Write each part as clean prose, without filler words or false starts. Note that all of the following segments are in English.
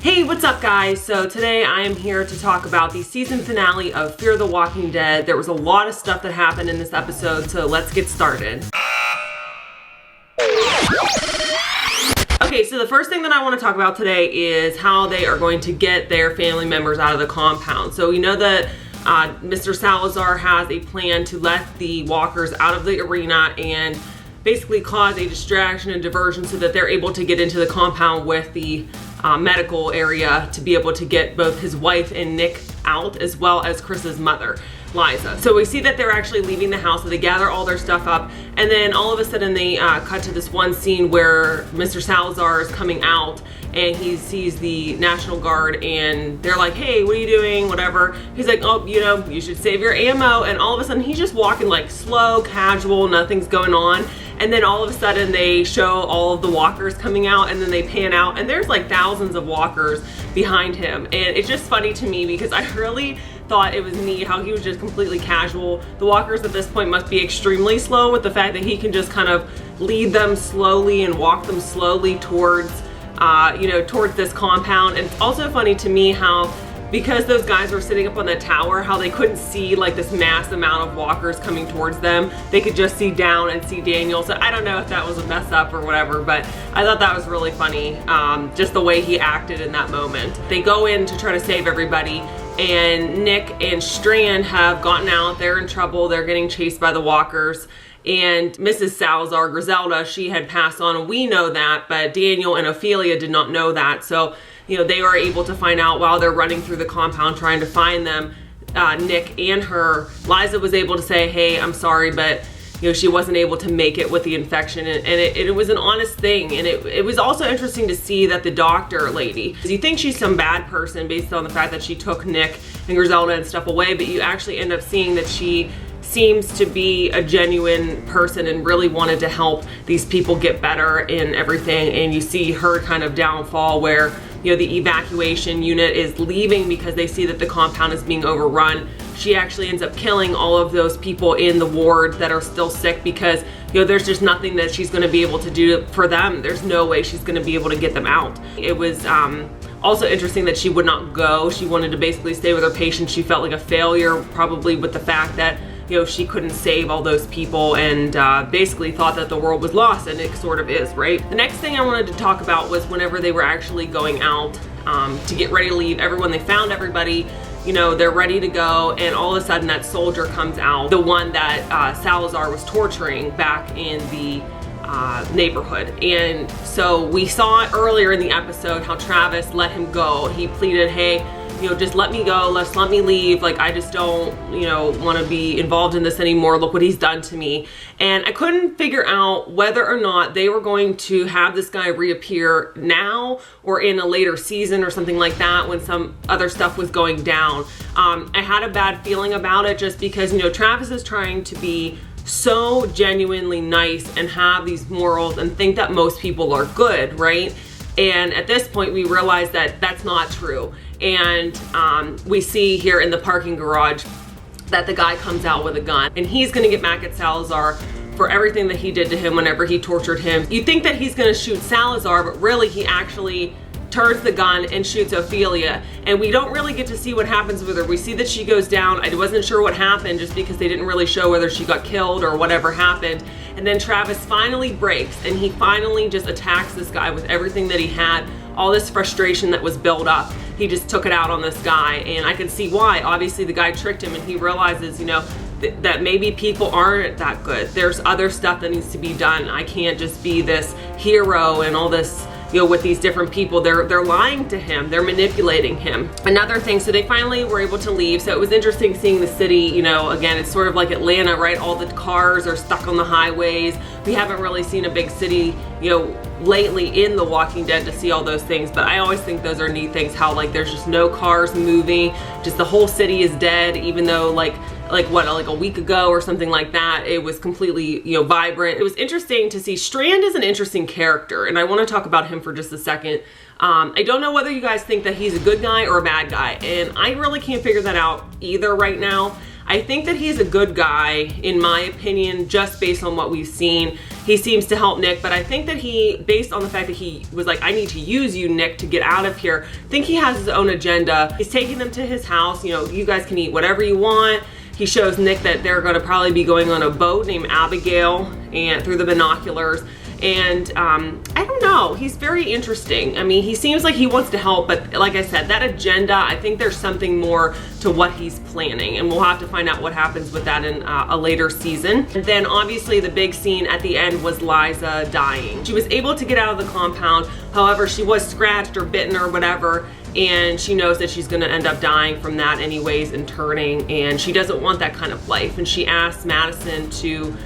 Hey, what's up guys? So today I am here to talk about the season finale of Fear the Walking Dead. There was a lot of stuff that happened in this episode, so let's get started. Okay, so the first thing that I want to talk about today is how they are going to get their family members out of the compound. So you know that Mr. Salazar has a plan to let the walkers out of the arena and basically cause a distraction and diversion so that they're able to get into the compound with the medical area to be able to get both his wife and Nick out, as well as Chris's mother, Liza. So we see that they're actually leaving the house, so they gather all their stuff up, and then all of a sudden they cut to this one scene where Mr. Salazar is coming out and he sees the National Guard and they're like, hey, what are you doing, whatever. He's like, oh, you know, you should save your ammo, and all of a sudden he's just walking like slow, casual, nothing's going on. And then all of a sudden they show all of the walkers coming out, and then they pan out and there's like thousands of walkers behind him. And it's just funny to me because I really thought it was neat how he was just completely casual. The walkers at this point must be extremely slow with the fact that he can just kind of lead them slowly and walk them slowly towards, towards this compound. And it's also funny to me how, because those guys were sitting up on the tower, how they couldn't see like this mass amount of walkers coming towards them. They could just see down and see Daniel. So I don't know if that was a mess up or whatever, but I thought that was really funny, just the way he acted in that moment. They go in to try to save everybody, and Nick and Strand have gotten out. They're in trouble. They're getting chased by the walkers. And Mrs. Salazar, Griselda, she had passed on, and we know that, but Daniel and Ophelia did not know that. So, you know, they were able to find out while they're running through the compound trying to find them, Nick and her. Liza was able to say, hey, I'm sorry, but you know, she wasn't able to make it with the infection, and it was an honest thing. And it was also interesting to see that the doctor lady, you think she's some bad person based on the fact that she took Nick and Griselda and stuff away, but you actually end up seeing that she seems to be a genuine person and really wanted to help these people get better and everything. And you see her kind of downfall where, you know, the evacuation unit is leaving because they see that the compound is being overrun. She actually ends up killing all of those people in the ward that are still sick because, you know, there's just nothing that she's going to be able to do for them. There's no way she's going to be able to get them out. It was also interesting that she would not go. She wanted to basically stay with her patients. She felt like a failure, probably with the fact that, you know, she couldn't save all those people, and basically thought that the world was lost, and it sort of is, right? The next thing I wanted to talk about was whenever they were actually going out to get ready to leave. They found everybody, you know, they're ready to go, and all of a sudden that soldier comes out, the one that Salazar was torturing back in the neighborhood. And so we saw earlier in the episode how Travis let him go. He pleaded, hey, you know, just let me go, let me leave. Like, I just don't, you know, want to be involved in this anymore. Look what he's done to me. And I couldn't figure out whether or not they were going to have this guy reappear now or in a later season or something like that when some other stuff was going down. I had a bad feeling about it just because, you know, Travis is trying to be so genuinely nice and have these morals and think that most people are good, right? And at this point we realize that that's not true. And we see here in the parking garage that the guy comes out with a gun, and he's gonna get back at Salazar for everything that he did to him whenever he tortured him. You think that he's gonna shoot Salazar, but really he actually turns the gun and shoots Ophelia, and we don't really get to see what happens with her. We see that she goes down. I wasn't sure what happened just because they didn't really show whether she got killed or whatever happened. And then Travis finally breaks, and he finally just attacks this guy with everything that he had, all this frustration that was built up. He just took it out on this guy, and I can see why. Obviously the guy tricked him, and he realizes, you know, that maybe people aren't that good. There's other stuff that needs to be done. I can't just be this hero and all this, you know, with these different people. They're lying to him. They're manipulating him. Another thing, so they finally were able to leave. So it was interesting seeing the city, you know, again, it's sort of like Atlanta, right? All the cars are stuck on the highways. We haven't really seen a big city, you know, lately in The Walking Dead to see all those things, but I always think those are neat things, how like there's just no cars moving, just the whole city is dead, even though like a week ago or something like that, it was completely, you know, vibrant. It was interesting to see. Strand is an interesting character, and I want to talk about him for just a second. I don't know whether you guys think that he's a good guy or a bad guy, and I really can't figure that out either right now. I think that he's a good guy, in my opinion, just based on what we've seen. he seems to help Nick, but I think that he, based on the fact that he was like, I need to use you, Nick, to get out of here, I think he has his own agenda. He's taking them to his house. You know, you guys can eat whatever you want. He shows Nick that they're going to probably be going on a boat named Abigail, and through the binoculars. And I don't know, he's very interesting. I mean, he seems like he wants to help, but like I said, that agenda, I think there's something more to what he's planning, and we'll have to find out what happens with that in a later season. And then obviously the big scene at the end was Liza dying. She was able to get out of the compound, however, she was scratched or bitten or whatever, and she knows that she's gonna end up dying from that anyways and turning, and she doesn't want that kind of life. And she asks Madison to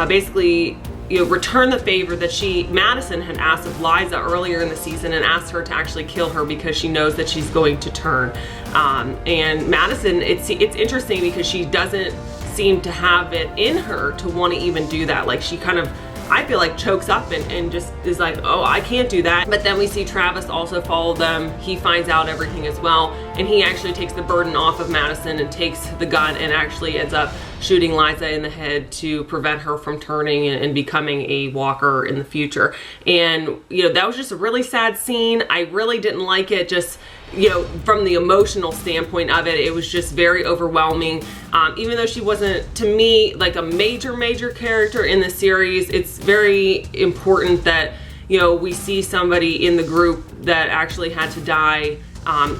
basically, you know, return the favor that Madison had asked of Liza earlier in the season, and asked her to actually kill her because she knows that she's going to turn. And Madison, it's interesting because she doesn't seem to have it in her to want to even do that. Like, she kind of, I feel like, chokes up and just is like, oh, I can't do that. But then we see Travis also follow them. He finds out everything as well, and he actually takes the burden off of Madison and takes the gun and actually ends up shooting Liza in the head to prevent her from turning and becoming a walker in the future. And, you know, that was just a really sad scene. I really didn't like it, just, you know, from the emotional standpoint of it. It was just very overwhelming. Even though she wasn't, to me, like a major character in the series, it's very important that, you know, we see somebody in the group that actually had to die,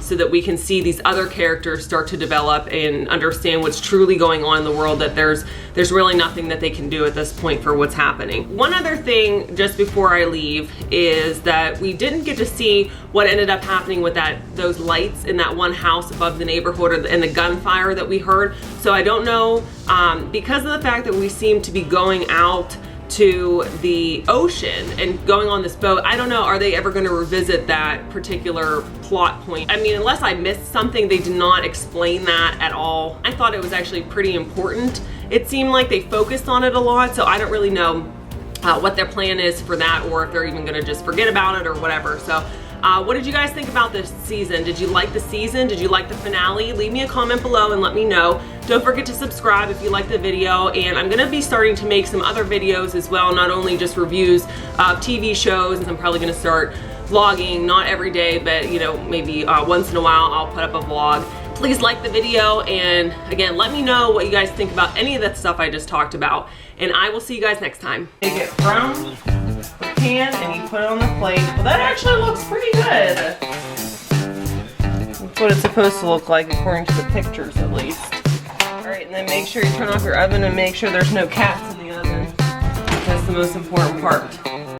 so that we can see these other characters start to develop and understand what's truly going on in the world, that there's really nothing that they can do at this point for what's happening. One other thing just before I leave is that we didn't get to see what ended up happening with those lights in that one house above the neighborhood, and the gunfire that we heard. So I don't know, because of the fact that we seem to be going out to the ocean and going on this boat, I don't know, are they ever going to revisit that particular plot point? I mean, unless I missed something, they did not explain that at all. I thought it was actually pretty important. It seemed like they focused on it a lot, so I don't really know what their plan is for that, or if they're even going to just forget about it or whatever. So what did you guys think about this season? Did you like the season? Did you like the finale? Leave me a comment below and let me know. Don't forget to subscribe if you liked the video, and I'm gonna be starting to make some other videos as well, not only just reviews of TV shows. I'm probably gonna start vlogging, not every day, but, you know, maybe once in a while I'll put up a vlog. Please like the video, and again, let me know what you guys think about any of that stuff I just talked about, and I will see you guys next time. Take it from the pan and you put it on the plate. Well, that actually looks pretty good. That's what it's supposed to look like according to the pictures, at least. All right, and then make sure you turn off your oven and make sure there's no cats in the oven. That's the most important part.